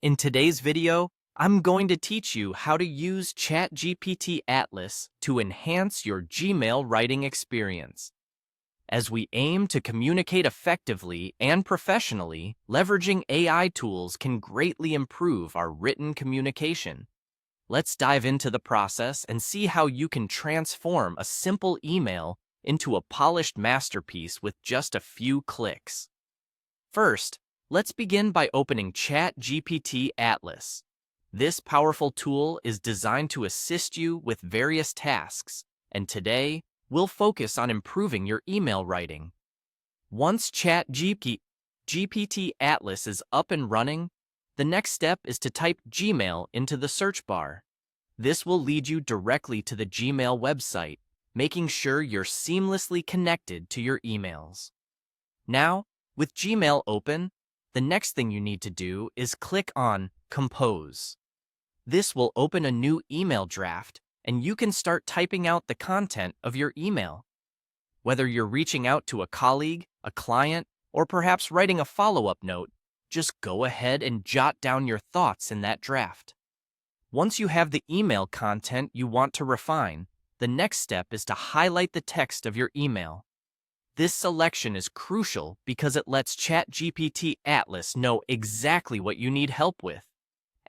In today's video, I'm going to teach you how to use ChatGPT Atlas to enhance your Gmail writing experience. As we aim to communicate effectively and professionally, leveraging AI tools can greatly improve our written communication. Let's dive into the process and see how you can transform a simple email into a polished masterpiece with just a few clicks. First, let's begin by opening ChatGPT Atlas. This powerful tool is designed to assist you with various tasks, and today, we'll focus on improving your email writing. Once ChatGPT Atlas is up and running, the next step is to type Gmail into the search bar. This will lead you directly to the Gmail website, making sure you're seamlessly connected to your emails. Now, with Gmail open, the next thing you need to do is click on Compose. This will open a new email draft, and you can start typing out the content of your email. Whether you're reaching out to a colleague, a client, or perhaps writing a follow-up note, just go ahead and jot down your thoughts in that draft. Once you have the email content you want to refine, the next step is to highlight the text of your email. This selection is crucial because it lets ChatGPT Atlas know exactly what you need help with.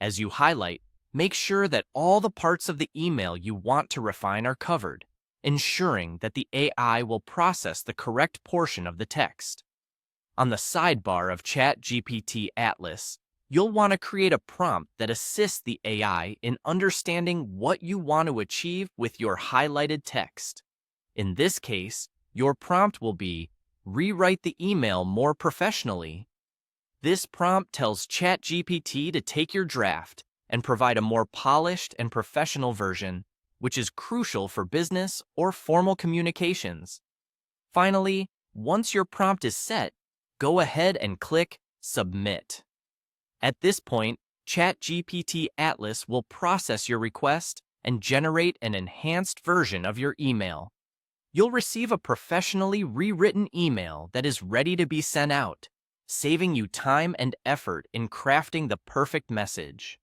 As you highlight, make sure that all the parts of the email you want to refine are covered, ensuring that the AI will process the correct portion of the text. On the sidebar of ChatGPT Atlas, you'll want to create a prompt that assists the AI in understanding what you want to achieve with your highlighted text. In this case, your prompt will be, "Rewrite the email more professionally." This prompt tells ChatGPT to take your draft and provide a more polished and professional version, which is crucial for business or formal communications. Finally, once your prompt is set, go ahead and click Submit. At this point, ChatGPT Atlas will process your request and generate an enhanced version of your email. You'll receive a professionally rewritten email that is ready to be sent out, saving you time and effort in crafting the perfect message.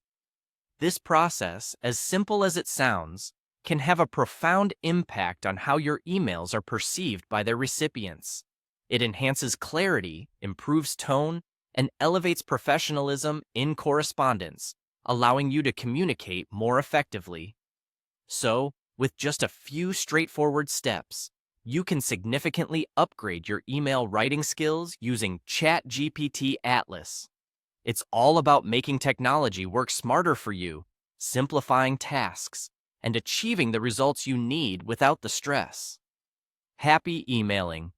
This process, as simple as it sounds, can have a profound impact on how your emails are perceived by their recipients. It enhances clarity, improves tone, and elevates professionalism in correspondence, allowing you to communicate more effectively. So, with just a few straightforward steps, you can significantly upgrade your email writing skills using ChatGPT Atlas. It's all about making technology work smarter for you, simplifying tasks, and achieving the results you need without the stress. Happy emailing!